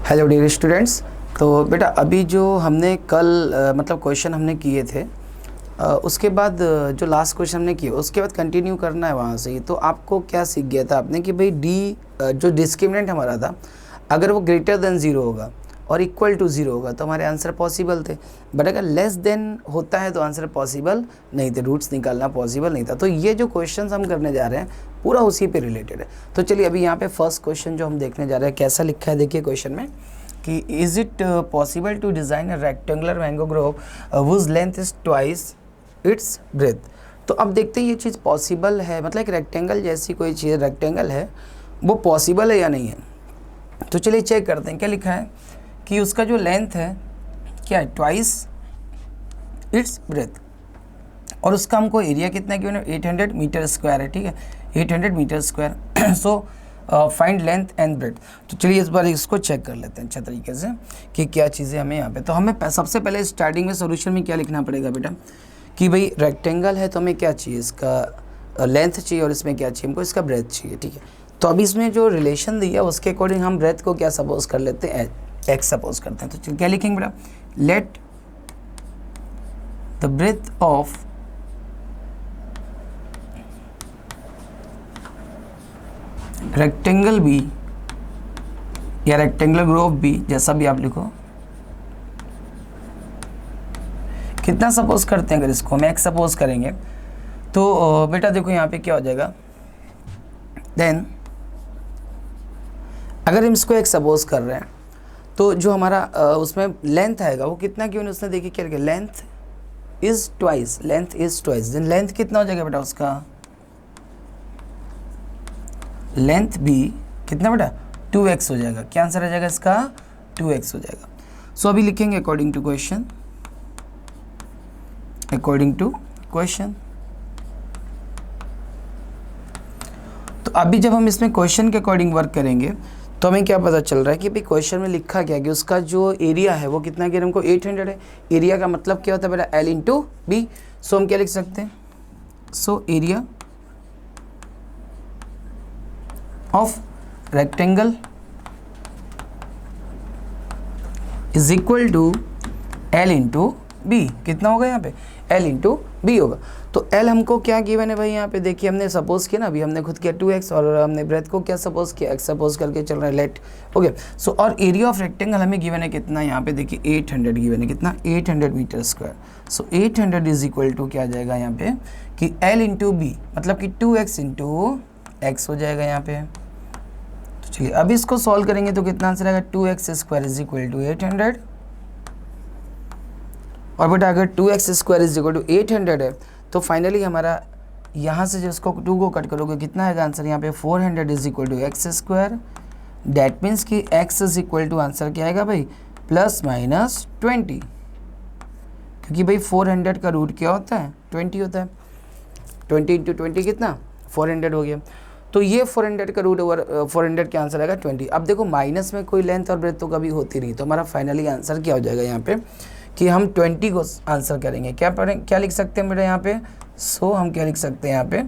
Hello dear students. तो बेटा अभी जो हमने कल मतलब क्वेश्चन हमने किए थे उसके बाद जो लास्ट क्वेश्चन हमने किए उसके बाद कंटिन्यू करना है वहाँ से ही। तो आपको क्या सीख गया था आपने कि भाई डी जो डिस्क्रिमिनेंट हमारा था अगर वो ग्रेटर देन ज़ीरो होगा और इक्वल टू ज़ीरो होगा तो हमारे आंसर पॉसिबल थे, बट अगर लेस देन होता है तो आंसर पॉसिबल नहीं थे, रूट्स निकालना पॉसिबल नहीं था। तो ये जो क्वेश्चंस हम करने जा रहे हैं पूरा उसी पे रिलेटेड है। तो चलिए अभी यहाँ पे फर्स्ट क्वेश्चन जो हम देखने जा रहे हैं कैसा लिखा है देखिए क्वेश्चन में कि is it possible to design a rectangular mango grove whose length is twice its breadth. तो अब देखते हैं ये चीज़ पॉसिबल है, मतलब एक रेक्टेंगल जैसी कोई चीज़ रेक्टेंगल है वो पॉसिबल है या नहीं है। तो चलिए चेक करते हैं क्या लिखा है कि उसका जो लेंथ है क्या है ट्वाइस इट्स ब्रेथ और उसका हमको एरिया कितना क्यों है 800 मीटर स्क्वायर है, ठीक है 800 metre square. So find length and breadth. तो चलिए इस बार इसको चेक कर लेते हैं अच्छे तरीके से कि क्या चीज़ें हमें यहाँ पे। तो हमें सबसे पहले स्टार्टिंग में सोल्यूशन में क्या लिखना पड़ेगा बेटा कि भाई रेक्टेंगल है तो हमें क्या चाहिए, इसका लेंथ चाहिए और इसमें क्या चाहिए हमको, इसका ब्रेथ चाहिए, ठीक है। तो अब इसमें जो रिलेशन दिया उसके अकॉर्डिंग हम ब्रेथ को क्या सपोज कर लेते हैं एक्स सपोज करते हैं। तो चलिए क्या लिखेंगे बेटा, let the breadth of rectangle B या रेक्टेंगुलर ग्रोव बी, जैसा भी आप लिखो, कितना सपोज करते हैं। अगर इसको हम एक्स सपोज करेंगे तो बेटा देखो यहाँ पे क्या हो जाएगा, देन अगर हम इसको एक सपोज कर रहे हैं तो जो हमारा उसमें लेंथ आएगा वो कितना क्यों उसने देखिए क्या लिखा, length is twice, length is twice. Then length कितना हो जाएगा बेटा उसका, लेंथ भी कितना बेटा 2x हो जाएगा। क्या आंसर आ जाएगा इसका 2x हो जाएगा। सो अभी लिखेंगे according to question, according to question. तो अभी जब हम इसमें क्वेश्चन के अकॉर्डिंग वर्क करेंगे तो हमें क्या पता चल रहा है कि भाई क्वेश्चन में लिखा क्या कि उसका जो एरिया है वो कितना कह रहे हैं हमको 800 है। एरिया का मतलब क्या होता है बेटा L इंटू बी। सो हम क्या लिख सकते हैं, so area of rectangle is equal to L into B. कितना होगा यहाँ पे L इंटू बी होगा। तो L हमको क्या गिवन है भाई, यहाँ पे देखिए हमने सपोज किया ना, अभी हमने खुद किया 2x और हमने ब्रेथ को क्या सपोज किया x सपोज करके चल रहा है, लेट ओके। सो और एरिया ऑफ रेक्टेंगल हमें गिवन है कितना, यहाँ पे देखिए 800 गिवन है, कितना 800 metre square. So 800 is equal to क्या आ जाएगा यहाँ पे कि L इंटू बी मतलब कि 2x इंटू एक्स हो जाएगा यहाँ पे। तो चलिए अब इसको सॉल्व करेंगे तो कितना आंसर आएगा 2x square is equal to 800 और बेटा अगर 2x square is equal to 800 है तो फाइनली हमारा यहाँ से जो इसको 2 को कट करोगे कितना आएगा आंसर यहाँ पे 400 is equal to x square. That means कि x is equal to answer क्या आएगा भाई प्लस माइनस 20, क्योंकि भाई 400 का रूट क्या होता है 20 होता है। 20 इंटू 20 कितना 400 हो गया। तो ये 400 का रूट ओवर 400 का आंसर आएगा 20। अब देखो माइनस में कोई लेंथ और ब्रेथ तो कभी होती नहीं, तो हमारा फाइनली आंसर क्या हो जाएगा यहाँ पे कि हम 20 को आंसर करेंगे। क्या पढ़ें, क्या लिख सकते हैं बेटा यहाँ पे, सो हम क्या लिख सकते हैं यहाँ पे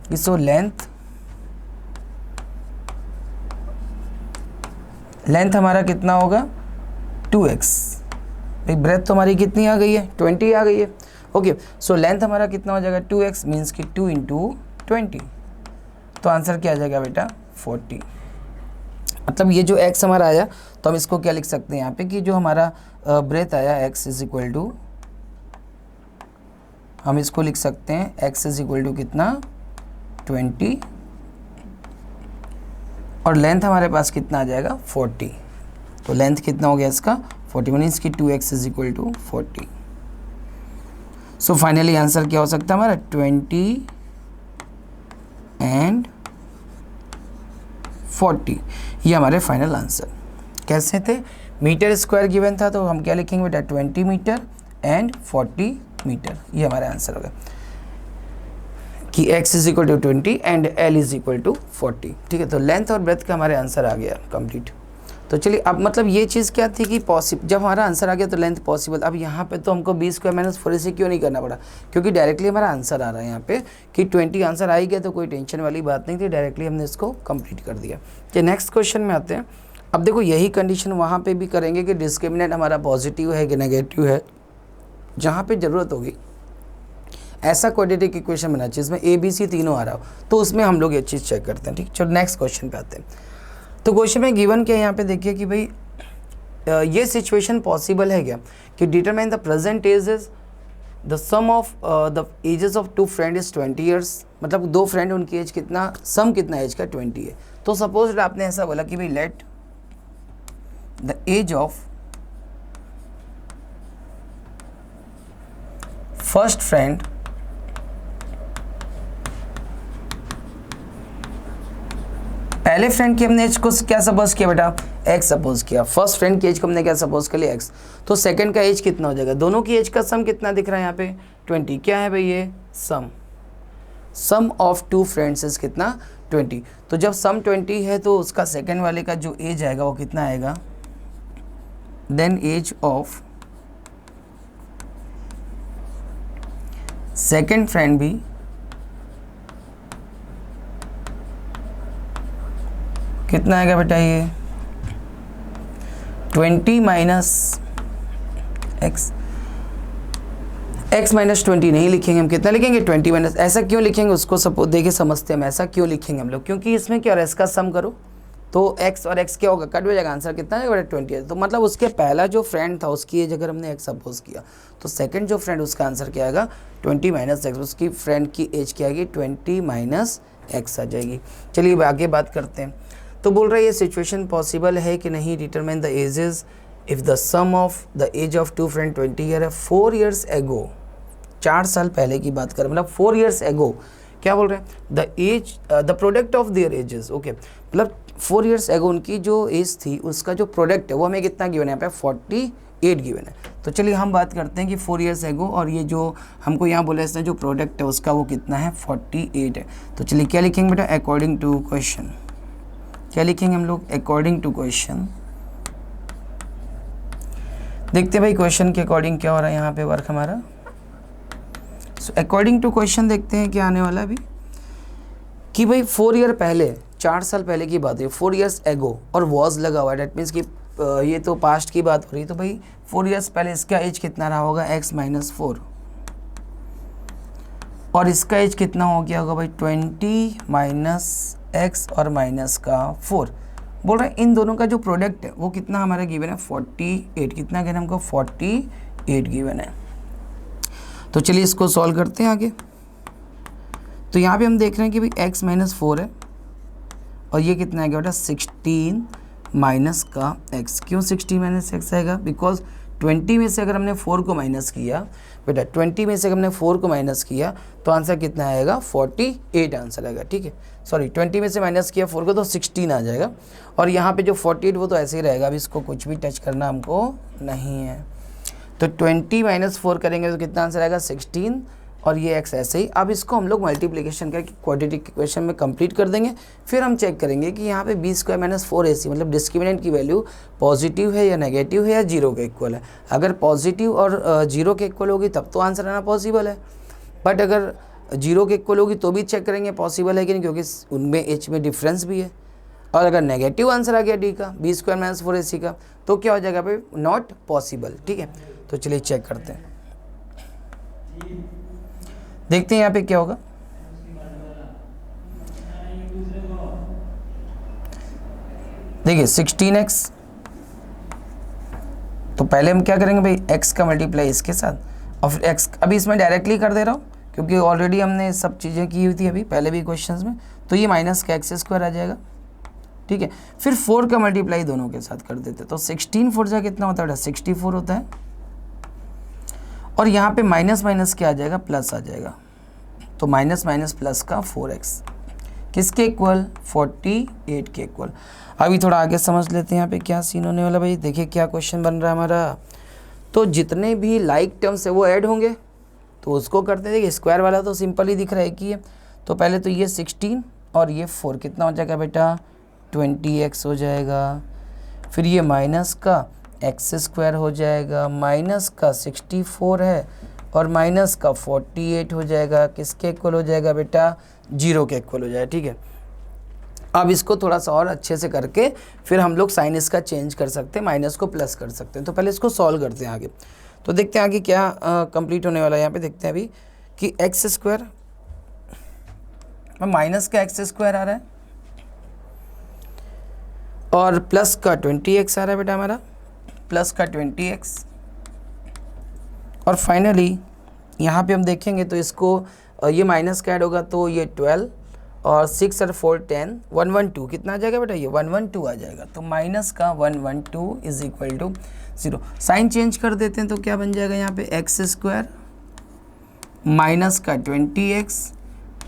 कि सो लेंथ हमारा कितना होगा 2x। भाई ब्रेथ तो हमारी कितनी आ गई है 20 आ गई है, ओके। सो लेंथ हमारा कितना हो जाएगा 2x मीन्स कि 2 इंटू 20। तो आंसर क्या आ जाएगा बेटा 40। मतलब ये जो x हमारा आया तो हम इसको क्या लिख सकते हैं यहाँ पे कि जो हमारा ब्रेथ आया x इज इक्वल टू, हम इसको लिख सकते हैं x इज इक्वल टू कितना 20 और लेंथ हमारे पास कितना आ जाएगा 40। तो लेंथ कितना हो गया इसका 40 मीन्स कि 2x is equal to 40। So finally answer क्या हो सकता है हमारा 20 एंड 40। ये हमारे फाइनल आंसर कैसे थे, मीटर स्क्वायर गिवन था तो हम क्या लिखेंगे बेटा 20 मीटर एंड 40 मीटर। ये हमारा आंसर होगा कि x is equal to 20 and L is equal to 40, ठीक है। तो लेंथ और ब्रेथ का हमारे आंसर आ गया कंप्लीट। तो चलिए अब मतलब ये चीज़ क्या थी कि पॉसिबल, जब हमारा आंसर आ गया तो लेंथ पॉसिबल। अब यहाँ पे तो हमको बी स्क्वायर माइनस 4 से क्यों नहीं करना पड़ा, क्योंकि डायरेक्टली हमारा आंसर आ रहा है यहाँ पे कि 20 आंसर आ ही गया तो कोई टेंशन वाली बात नहीं थी, डायरेक्टली हमने इसको कंप्लीट कर दिया। चलिए नेक्स्ट क्वेश्चन में आते हैं। अब देखो यही कंडीशन वहाँ पे भी करेंगे कि डिस्क्रिमिनेंट हमारा पॉजिटिव है कि नेगेटिव है, जहाँ पे ज़रूरत होगी ऐसा क्वाड्रेटिक इक्वेशन बना चाहिए जिसमें ए बी सी तीनों आ रहा हो, तो उसमें हम लोग ये चीज़ चेक करते हैं। ठीक, चलो नेक्स्ट क्वेश्चन पे आते हैं। तो क्वेश्चन में गिवन क्या है यहाँ पे देखिए कि भाई ये सिचुएशन पॉसिबल है क्या कि determine the present age is the sum of the ages of two friend is 20 years, मतलब दो फ्रेंड उनकी एज कितना, सम कितना एज का 20 है। तो सपोज आपने ऐसा बोला कि भाई let the age of first friend पहले फ्रेंड की हमने एज को क्या सपोज किया बेटा, x सपोज किया। फर्स्ट फ्रेंड की एज को हमने क्या सपोज कर लिया, x। तो सेकंड का एज कितना हो जाएगा, दोनों की एज का सम कितना दिख रहा है यहाँ पे 20। क्या है भाई ये सम ऑफ टू फ्रेंड्स इज कितना 20। तो जब सम 20 है तो उसका सेकंड वाले का जो एज आएगा वो कितना आएगा, then age of second friend भी कितना आएगा बेटा, ये 20 माइनस x माइनस 20 नहीं लिखेंगे हम, कितना लिखेंगे 20 माइनस। ऐसा क्यों लिखेंगे उसको सपोज देखिए समझते हैं हम, ऐसा क्यों लिखेंगे हम लोग, क्योंकि इसमें क्या हो रहा है, इसका सम करो तो x और x क्या होगा, कट हो जाएगा, आंसर कितना है बेटा 20 है। तो मतलब उसके पहला जो फ्रेंड था उसकी एज अगर हमने x सपोज किया तो सेकंड जो फ्रेंड उसका आंसर क्या आएगा 20 माइनस x, उसकी फ्रेंड की एज क्या आएगी 20 माइनस x आ जाएगी। चलिए आगे बात करते हैं। तो बोल रहा है ये सिचुएशन पॉसिबल है कि नहीं, determine the ages if the sum of the age of two friend 20 year है 4 ईयर्स एगो, 4 साल पहले की बात करें, मतलब 4 ईयर्स एगो क्या बोल रहे हैं, the age the product of their ages. Okay, मतलब 4 ईयर्स एगो उनकी जो एज थी उसका जो प्रोडक्ट है वो हमें कितना गिवन है, यहाँ पे 48 गिवन है। तो चलिए हम बात करते हैं कि 4 ईयर्स एगो और ये जो हमको यहाँ बोला इसने जो प्रोडक्ट है उसका वो कितना है 48 है। तो चलिए क्या लिखेंगे बेटा, अकॉर्डिंग टू क्वेश्चन, क्या लिखेंगे हम लोग अकॉर्डिंग टू क्वेश्चन। देखते हैं भाई क्वेश्चन के अकॉर्डिंग क्या हो रहा है यहाँ पे वर्क हमारा। सो अकॉर्डिंग टू क्वेश्चन देखते हैं क्या आने वाला अभी कि भाई 4 ईयर पहले, 4 साल पहले की बात है, 4 ईयर्स एगो और वॉज लगा हुआ है, डेट मीन्स कि ये तो पास्ट की बात हो रही है। तो भाई 4 ईयर्स पहले इसका एज कितना रहा होगा x माइनस 4 और इसका एज कितना हो गया होगा भाई 20 माइनस x और माइनस का 4। बोल रहे हैं इन दोनों का जो प्रोडक्ट है वो कितना हमारा गिवन है 48, कितना गिवन है हमको 48 गिवन है। तो चलिए इसको सॉल्व करते हैं आगे। तो यहाँ पे हम देख रहे हैं कि भाई x माइनस 4 है और ये कितना आएगा बेटा 16 माइनस का x। क्यों 16 माइनस x आएगा, बिकॉज 20 में से अगर हमने 4 को माइनस किया बेटा, 20 में से अगर हमने 4 को माइनस किया तो आंसर कितना आएगा 48 आंसर आएगा। ठीक है, सॉरी 20 में से माइनस किया 4 को तो 16 आ जाएगा और यहाँ पे जो 48 वो तो ऐसे ही रहेगा, अभी इसको कुछ भी टच करना हमको नहीं है। तो 20 माइनस 4 करेंगे तो कितना आंसर आएगा 16 और ये x ऐसे ही। अब इसको हम लोग मल्टीप्लिकेशन करके क्वाड्रेटिक इक्वेशन में कंप्लीट कर देंगे, फिर हम चेक करेंगे कि यहाँ पे बी स्क्वायर माइनस 4ac मतलब डिस्क्रिमिनेंट की वैल्यू पॉजिटिव है या नेगेटिव है या जीरो के इक्वल है। अगर पॉजिटिव और जीरो के इक्वल होगी तब तो आंसर आना पॉसिबल है, बट अगर जीरो के इक्वल होगी तो भी चेक करेंगे पॉसिबल है कि नहीं, क्योंकि उनमें एच में डिफरेंस भी है। और अगर नेगेटिव आंसर आ गया डी का बी स्क्वायर माइनस 4ac का तो क्या हो जाएगा भाई नॉट पॉसिबल। ठीक है, तो चलिए चेक करते हैं, देखते हैं यहाँ पे क्या होगा। देखिए 16x, तो पहले हम क्या करेंगे भाई x का मल्टीप्लाई इसके साथ और फिर x अभी इसमें डायरेक्टली कर दे रहा हूँ क्योंकि ऑलरेडी हमने सब चीज़ें की हुई थी अभी पहले भी क्वेश्चंस में। तो ये माइनस का x स्क्वायर आ जाएगा। ठीक है, फिर 4 का मल्टीप्लाई दोनों के साथ कर देते तो 16 4 जा कितना होता है 64 होता है और यहाँ पे माइनस माइनस क्या आ जाएगा प्लस आ जाएगा। तो माइनस माइनस प्लस का 4x किसके इक्वल 48 के इक्वल। अभी थोड़ा आगे समझ लेते हैं यहाँ पे क्या सीन होने वाला भाई। देखिए क्या क्वेश्चन बन रहा है हमारा। तो जितने भी लाइक टर्म्स है वो ऐड होंगे तो उसको करते। देखिए स्क्वायर वाला तो सिंपल ही दिख रहा है कि तो पहले तो ये 16 और ये 4 कितना हो जाएगा बेटा 20x हो जाएगा। फिर ये माइनस का x स्क्वायर हो जाएगा, माइनस का 64 है और माइनस का 48 हो जाएगा। किसके इक्वल हो जाएगा बेटा जीरो के इक्वल हो जाएगा। ठीक है, अब इसको थोड़ा सा और अच्छे से करके फिर हम लोग साइन इसका चेंज कर सकते हैं, माइनस को प्लस कर सकते हैं। तो पहले इसको सॉल्व करते हैं आगे। तो देखते हैं आगे क्या कंप्लीट होने वाला है। यहाँ पे देखते हैं अभी कि एक्स स्क्वायर माइनस का एक्स स्क्वायर आ रहा है और प्लस का 20x आ रहा है बेटा हमारा, प्लस का 20x। और फाइनली यहाँ पे हम देखेंगे तो इसको ये माइनस का ऐड होगा तो ये 12 और 6 और 4 10 112 कितना आ जाएगा बेटा, ये 112 आ जाएगा। तो माइनस का 112 is equal to 0। Sign change कर देते हैं तो क्या बन जाएगा यहाँ पे, एक्स स्क्वायर माइनस का 20x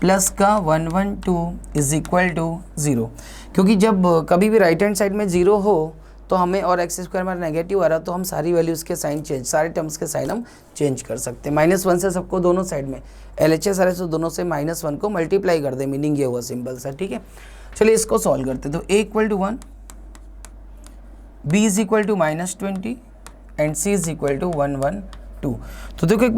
प्लस का 112 इज इक्वल टू 0। क्योंकि जब कभी भी राइट हैंड साइड में 0 हो तो हमें, और एक्स स्क्वायर हमारा नेगेटिव आ रहा तो हम सारी वैल्यूज़ के साइन चेंज, सारे टर्म्स के साइन हम चेंज कर सकते हैं। -1 से सबको दोनों साइड में LHS आ रहा है तो दोनों से -1 को मल्टीप्लाई कर दे, मीनिंग ये हुआ सिंपल सा। ठीक है, चलिए इसको सॉल्व करते हैं। तो a equal to 1, b is equal to -20 and c is equal to 112। तो देखो एक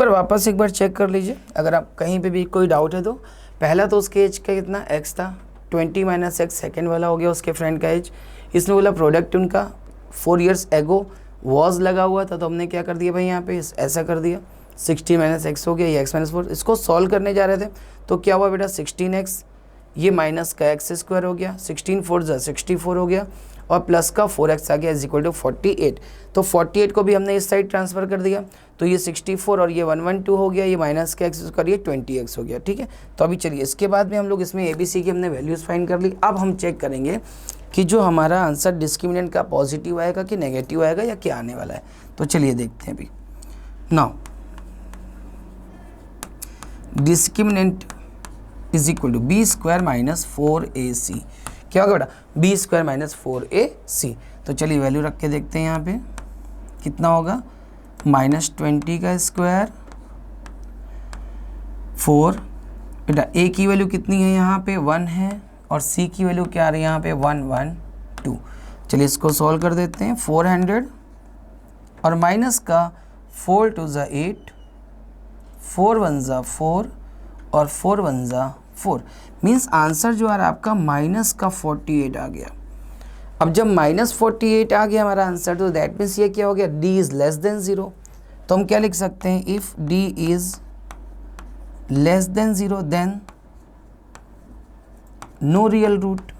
बार चेक कर लीजिए, अगर आप कहीं पे भी कोई डाउट है तो। पहला तो उसके एज का कितना x था, 20 - x, सेकेंड वाला हो गया उसके फ्रेंड का एज। इसने बोला प्रोडक्ट उनका 4 years एगो वॉज लगा हुआ था, तो हमने क्या कर दिया भाई यहाँ पे ऐसा कर दिया, 16 - x हो गया, ये x - 4। इसको सॉल्व करने जा रहे थे तो क्या हुआ बेटा, 16x, ये माइनस का एक्स स्क्वायर हो गया, 16 4 जा 64 हो गया और प्लस का 4x आ गया इज इक्वल टू 48। तो 48 को भी हमने इस साइड ट्रांसफ़र कर दिया तो ये 64 और ये 112 हो गया, ये माइनस का एक्स स्क्वायर, ये 20x हो गया। ठीक है, तो अभी चलिए इसके बाद में हम लोग इसमें ABC की हमने वैल्यूज़ फाइंड कर ली। अब हम चेक करेंगे कि जो हमारा आंसर डिस्क्रिमिनेंट का पॉजिटिव आएगा कि नेगेटिव आएगा या क्या आने वाला है। तो चलिए देखते हैं अभी। Now discriminant is equal to b square minus 4ac, क्या होगा बेटा, b स्क्वायर माइनस 4ac। तो चलिए वैल्यू रख के देखते हैं यहाँ पे कितना होगा, -20 का स्क्वायर 4, बेटा a की वैल्यू कितनी है यहाँ पे 1 है और c की वैल्यू क्या आ रही है यहाँ पे 112। चलिए इसको सॉल्व कर देते हैं। 400 और माइनस का 4 2 ज़ा 8, 4 1 ज़ा 4 और 4 1 ज़ा 4, मीन्स आंसर जो आ रहा है आपका माइनस का 48 आ गया। अब जब -48 आ गया हमारा आंसर तो दैट मीन्स ये क्या हो गया, d इज़ लेस देन 0। तो हम क्या लिख सकते हैं, if d is less than 0 then no real root.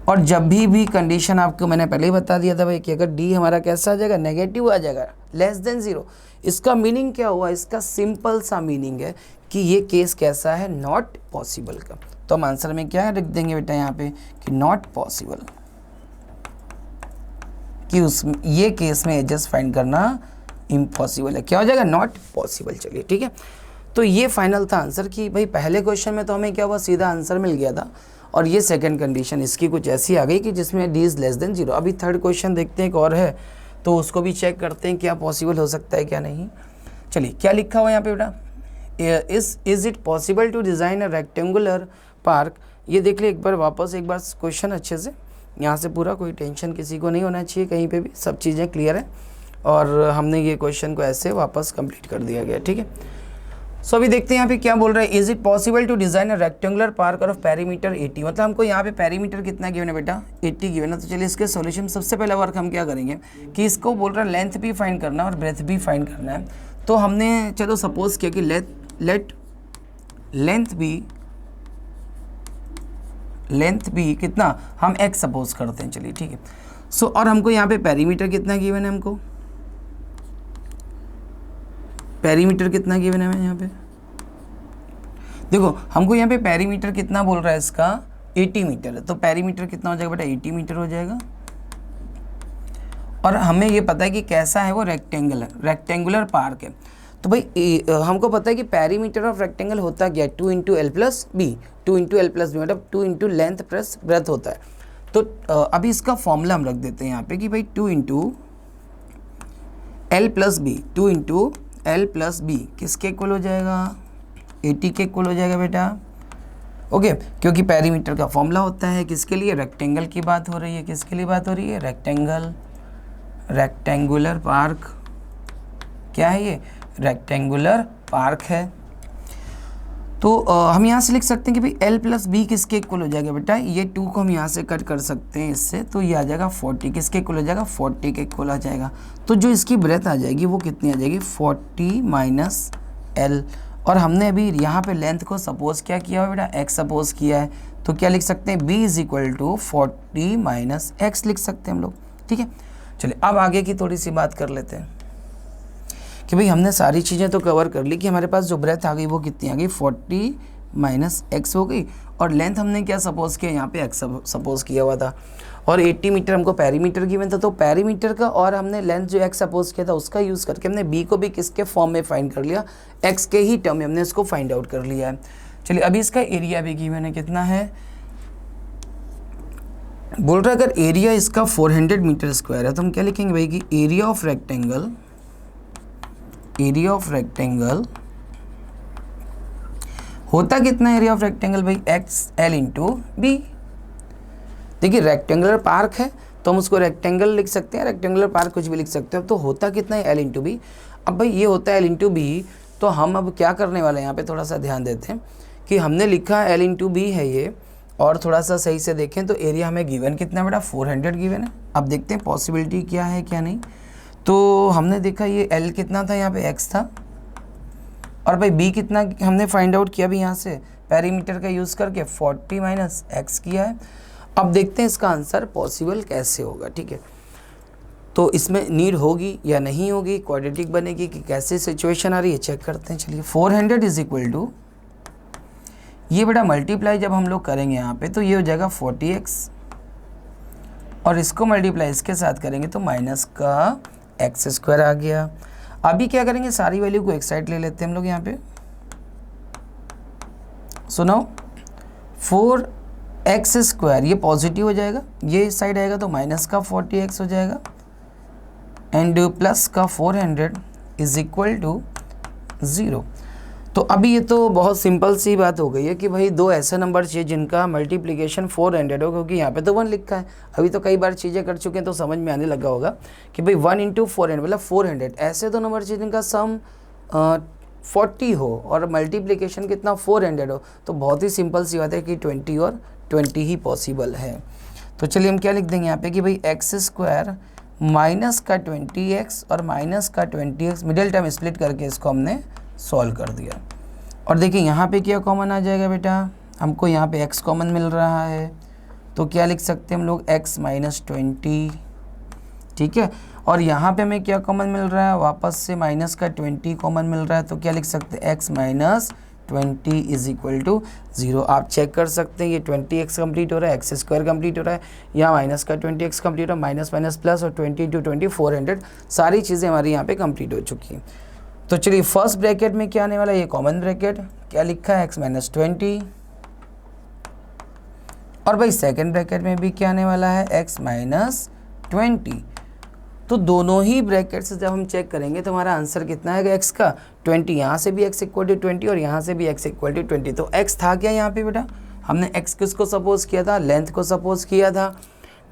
और जब भी कंडीशन आपको मैंने पहले ही बता दिया था भाई कि अगर d हमारा कैसा आ जाएगा, नेगेटिव आ जाएगा, लेस देन 0, इसका मीनिंग क्या हुआ, इसका सिंपल सा मीनिंग है कि ये केस कैसा है, नॉट पॉसिबल का। तो हम आंसर में क्या लिख देंगे बेटा यहाँ पे कि नॉट पॉसिबल, कि उस ये केस में एजेस फाइंड करना इम्पॉसिबल है। क्या हो जाएगा, नॉट पॉसिबल। चलिए ठीक है, तो ये फाइनल था आंसर कि भाई पहले क्वेश्चन में तो हमें क्या हुआ, सीधा आंसर मिल गया था, और ये सेकंड कंडीशन इसकी कुछ ऐसी आ गई कि जिसमें d इज़ लेस देन 0। अभी थर्ड क्वेश्चन देखते हैं, एक और है तो उसको भी चेक करते हैं क्या पॉसिबल हो सकता है क्या नहीं। चलिए क्या लिखा हुआ है यहाँ पे बेटा, is it possible to design a rectangular park. ये देख लिया एक बार क्वेश्चन अच्छे से, यहाँ से पूरा कोई टेंशन किसी को नहीं होना चाहिए कहीं पे भी, सब चीज़ें क्लियर है और हमने ये क्वेश्चन को ऐसे वापस कंप्लीट कर दिया गया। ठीक है, सो अभी देखते हैं यहाँ पे क्या बोल रहा है, is it possible to design a rectangular park of perimeter 80। मतलब हमको यहाँ पे पेरीमीटर कितना गिवन है बेटा, 80 गिवन है। तो चलिए इसके सॉल्यूशन, सबसे पहला वर्क हम क्या करेंगे कि इसको बोल रहा है लेंथ भी फाइंड करना है और ब्रेथ भी फाइंड करना है। तो हमने चलो सपोज किया कि लेट लेंथ भी कितना, हम x सपोज करते हैं। चलिए ठीक है, सो और हमको यहाँ पे पेरीमीटर कितना गिवन है, हमको पेरीमीटर कितना गिवन है यहाँ पे, देखो हमको यहाँ पे पेरीमीटर कितना बोल रहा है इसका 80 मीटर है। तो पेरीमीटर कितना हो जाएगा बेटा, 80 मीटर हो जाएगा। और हमें ये पता है कि कैसा है वो, रेक्टेंगुलर पार्क है। तो भाई हमको पता है कि पेरीमीटर ऑफ रेक्टेंगल होता क्या, 2 × L + B, 2 × L + B मतलब 2 × लेंथ प्लस ब्रेथ होता है। तो अभी इसका फॉर्मूला हम रख देते हैं यहाँ पे कि भाई 2 × L + B, 2 × L + B किसके इक्वल हो जाएगा, 80 के इक्वल हो जाएगा बेटा। ओके, क्योंकि पेरीमीटर का फॉर्मूला होता है किसके लिए, रेक्टेंगल की बात हो रही है, किसके लिए बात हो रही है, रेक्टेंगुलर पार्क। क्या है ये, रेक्टेंगुलर पार्क है। तो हम यहाँ से लिख सकते हैं कि भाई L प्लस बी किसके इक्वल हो जाएगा बेटा, ये 2 को हम यहाँ से कट कर सकते हैं इससे, तो ये आ जाएगा 40, किसके इक्वल हो जाएगा, 40 के इक्वल आ जाएगा। तो जो इसकी ब्रेथ आ जाएगी वो कितनी आ जाएगी, 40 माइनस L, और हमने अभी यहाँ पे लेंथ को सपोज क्या किया हुआ बेटा, x सपोज किया है, तो क्या लिख सकते हैं, b is equal to 40 minus x लिख सकते हैं हम लोग। ठीक है, चलिए अब आगे की थोड़ी सी बात कर लेते हैं कि भाई हमने सारी चीज़ें तो कवर कर ली कि हमारे पास जो ब्रेथ आ गई वो कितनी आ गई, 40 माइनस एक्स हो गई, और लेंथ हमने क्या सपोज किया, यहाँ पे एक्स सपोज किया हुआ था, और 80 मीटर हमको पेरीमीटर गिवन था, तो पेरीमीटर का और हमने लेंथ जो एक्स सपोज किया था उसका यूज़ करके हमने बी को भी किसके फॉर्म में फाइंड कर लिया, एक्स के ही टर्म में हमने इसको फाइंड आउट कर लिया है। चलिए अभी इसका एरिया भी गिवन है, कितना है, बोल रहा है अगर एरिया इसका 400 मीटर स्क्वायर है तो हम क्या लिखेंगे भाई कि एरिया ऑफ रेक्टेंगल होता कितना एरिया ऑफ रेक्टेंगल भाई, एक्स एल इंटू बी। देखिए रेक्टेंगुलर पार्क है तो हम उसको रेक्टेंगल लिख सकते हैं, रेक्टेंगुलर पार्क कुछ भी लिख सकते हैं, तो होता कितना है, एल इंटू बी। अब भाई ये होता है एल इंटू बी, तो हम अब क्या करने वाले हैं यहाँ पे थोड़ा सा ध्यान देते हैं कि हमने लिखा एल इंटू बी है ये, और थोड़ा सा सही से देखें तो एरिया हमें गिवन कितना है बेटा, 400 गिवन है। अब देखते हैं पॉसिबिलिटी क्या है क्या नहीं। तो हमने देखा ये एल कितना था, यहाँ पे एक्स था, और भाई बी कितना हमने फाइंड आउट किया भी यहाँ से पेरीमीटर का यूज़ करके 40 माइनस एक्स किया है। अब देखते हैं इसका आंसर पॉसिबल कैसे होगा। ठीक है, तो इसमें नीड होगी या नहीं होगी, क्वाड्रेटिक बनेगी कि कैसे सिचुएशन आ रही है, चेक करते हैं। चलिए 400 इज इक्वल टू, ये बेटा मल्टीप्लाई जब हम लोग करेंगे यहाँ पे तो ये हो जाएगा 40x, और इसको मल्टीप्लाई इसके साथ करेंगे तो माइनस का एक्स स्क्वायर आ गया। अभी क्या करेंगे, सारी वैल्यू को एक साइड ले लेते हैं हम लोग यहाँ पे। सुनो 4x स्क्वायर ये पॉजिटिव हो जाएगा, ये इस साइड आएगा तो माइनस का 40x हो जाएगा, एंड प्लस का 400 इज इक्वल टू 0। तो अभी ये तो बहुत सिंपल सी बात हो गई है कि भाई दो ऐसे नंबर चाहिए जिनका मल्टीप्लिकेशन 400 हो, क्योंकि यहाँ पे तो 1 लिखा है। अभी तो कई बार चीज़ें कर चुके हैं तो समझ में आने लगा होगा कि भाई 1 इंटू 400 मतलब 400, ऐसे दो नंबर चाहिए जिनका सम 40 हो और मल्टीप्लिकेशन कितना 400 हो। तो बहुत ही सिंपल सी बात है कि 20 और 20 ही पॉसिबल है। तो चलिए हम क्या लिख देंगे यहाँ पे कि भाई एक्स स्क्वायर माइनस का 20x और माइनस का 20x मिडिल टर्म स्प्लिट करके इसको हमने सॉल्व कर दिया। और देखिए यहाँ पे क्या कॉमन आ जाएगा बेटा, हमको यहाँ पे x कॉमन मिल रहा है, तो क्या लिख सकते हैं हम लोग x माइनस 20। ठीक है, और यहाँ पे हमें क्या कॉमन मिल रहा है, वापस से माइनस का 20 कॉमन मिल रहा है, तो क्या लिख सकते हैं x minus 20 is equal to 0। आप चेक कर सकते हैं ये 20x कंप्लीट हो रहा है, एक्स स्क्वायर कंप्लीट हो रहा है, यहाँ माइनस का 20x कंप्लीट हो रहा है, माइनस माइनस प्लस, और 20 टू 20 400 सारी चीज़ें हमारी यहाँ पे कंप्लीट हो चुकी हैं। तो चलिए फर्स्ट ब्रैकेट में क्या आने वाला है, ये कॉमन ब्रैकेट क्या लिखा है x माइनस 20, और भाई सेकेंड ब्रैकेट में भी क्या आने वाला है x माइनस 20। तो दोनों ही ब्रैकेट से जब हम चेक करेंगे तो हमारा आंसर कितना आएगा, x का 20, यहाँ से भी x इक्वल टू 20 और यहाँ से भी x इक्वल टू 20। तो x था क्या यहाँ पे बेटा, हमने x किसको सपोज किया था, लेंथ को सपोज किया था।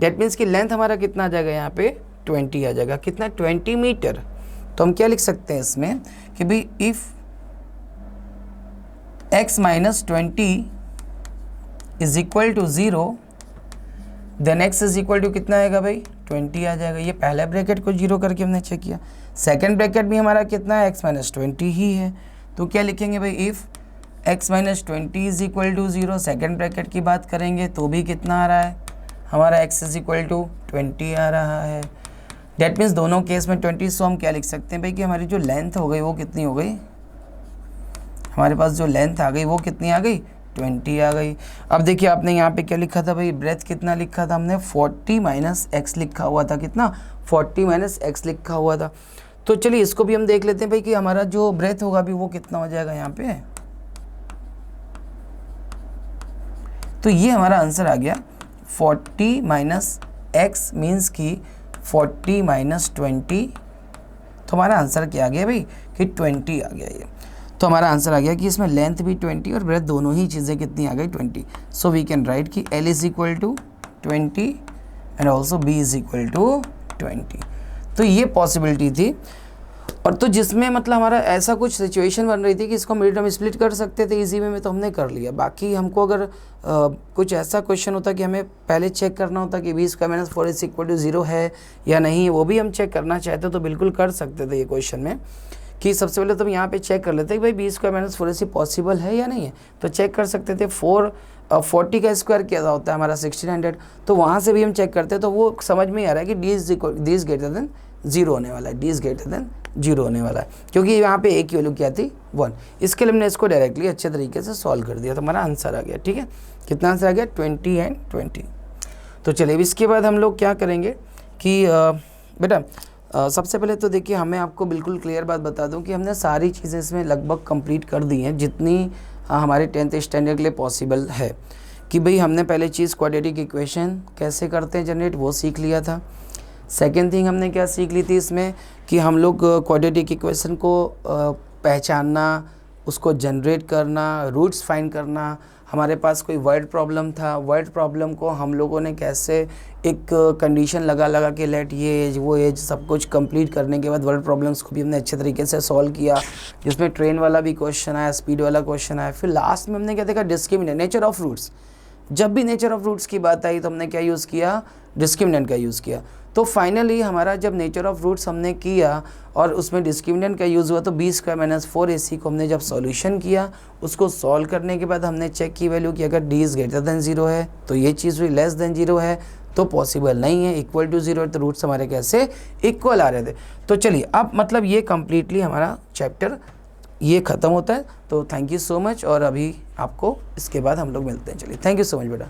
डेट मीन्स कि लेंथ हमारा कितना आ जाएगा यहाँ पे 20 आ जाएगा, कितना 20 मीटर। तो हम क्या लिख सकते हैं इसमें कि भाई if x minus 20 is equal to 0 then x is equal to कितना आएगा भाई 20 आ जाएगा। ये पहले ब्रैकेट को 0 करके हमने चेक किया। सेकंड ब्रैकेट भी हमारा कितना है, x माइनस 20 ही है, तो क्या लिखेंगे भाई if x minus 20 is equal to 0। Second bracket की बात करेंगे तो भी कितना आ रहा है, हमारा x इज इक्वल टू 20 आ रहा है। डेट मीन्स दोनों केस में 20। सो हम क्या लिख सकते हैं भाई कि हमारी जो लेंथ हो गई वो कितनी हो गई, हमारे पास जो लेंथ आ गई वो कितनी आ गई 20 आ गई। अब देखिए आपने यहाँ पे क्या लिखा था भाई, ब्रेथ कितना लिखा था हमने 40 माइनस एक्स लिखा हुआ था, कितना 40 माइनस एक्स लिखा हुआ था। तो चलिए इसको भी हम देख लेते हैं भाई कि हमारा जो ब्रेथ होगा भी वो कितना हो जाएगा यहाँ पे। तो ये हमारा आंसर आ गया 40 माइनस एक्स मीन्स की 40 माइनस 20। तो हमारा आंसर क्या आ गया भाई कि 20 आ गया ये। तो हमारा आंसर आ गया कि इसमें लेंथ भी 20 और ब्रेथ दोनों ही चीज़ें कितनी आ गई 20। सो वी कैन राइट कि L is equal to 20 and also B is equal to 20। तो ये पॉसिबिलिटी थी। और तो जिसमें मतलब हमारा ऐसा कुछ सिचुएशन बन रही थी कि इसको मिड टर्म स्प्लिट कर सकते थे इजी वे में, तो हमने कर लिया। बाकी हमको अगर कुछ ऐसा क्वेश्चन होता कि हमें पहले चेक करना होता कि B square minus 4ac equal to 0 है या नहीं, वो भी हम चेक करना चाहते तो बिल्कुल कर सकते थे ये क्वेश्चन में, कि सबसे पहले तो हम यहाँ पे चेक कर लेते कि भाई B square minus 4ac possible है या नहीं है। तो चेक कर सकते थे। 40 का स्क्वायर क्या होता है हमारा 1600, तो वहाँ से भी हम चेक करते तो वो समझ में आ रहा है कि डी इज ग्रेटर देन 0 होने वाला है, डी इज ग्रेटर देन 0 होने वाला है, क्योंकि यहाँ पे एक की वैल्यू क्या थी 1। इसके लिए हमने इसको डायरेक्टली अच्छे तरीके से सॉल्व कर दिया, तो हमारा आंसर आ गया। ठीक है, कितना आंसर आ गया 20 एंड 20। तो चलिए इसके बाद हम लोग क्या करेंगे कि बेटा सबसे पहले तो देखिए हमें आपको बिल्कुल क्लियर बात बता दूं कि हमने सारी चीज़ें इसमें लगभग कंप्लीट कर दी हैं जितनी हमारे 10th स्टैंडर्ड के लिए पॉसिबल है। कि भाई हमने पहले चीज़ क्वाड्रेटिक इक्वेशन कैसे करते हैं जनरेट, वो सीख लिया था। सेकेंड थिंग हमने क्या सीख ली थी इसमें कि हम लोग क्वाड्रेटिक इक्वेशन को पहचानना, उसको जनरेट करना, रूट्स फाइंड करना। हमारे पास कोई वर्ड प्रॉब्लम था, वर्ड प्रॉब्लम को हम लोगों ने कैसे एक कंडीशन लगा के लेट ये एज वो एज सब कुछ कंप्लीट करने के बाद वर्ड प्रॉब्लम्स को भी हमने अच्छे तरीके से सॉल्व किया, जिसमें ट्रेन वाला भी क्वेश्चन आया, स्पीड वाला क्वेश्चन आया। फिर लास्ट में हमने क्या देखा, डिस्क्रिमिनेंट, नेचर ऑफ रूट्स। जब भी नेचर ऑफ रूट्स की बात आई तो हमने क्या यूज़ किया, डिस्क्रिमिनेंट का यूज़ किया। तो फाइनली हमारा जब नेचर ऑफ रूट्स हमने किया और उसमें डिस्क्रिमिनेंट का यूज़ हुआ, तो बी स्क्वायर माइनस 4ac को हमने जब सॉल्यूशन किया, उसको सॉल्व करने के बाद हमने चेक की वैल्यू कि अगर डी इज़ ग्रेटर देन 0 है तो ये चीज़ हुई, लेस देन 0 है तो पॉसिबल नहीं है, इक्वल टू 0 है तो रूट्स हमारे कैसे इक्वल आ रहे थे। तो चलिए अब मतलब ये कम्प्लीटली हमारा चैप्टर ये ख़त्म होता है। तो थैंक यू सो मच, और अभी आपको इसके बाद हम लोग मिलते हैं। चलिए थैंक यू सो मच बेटा।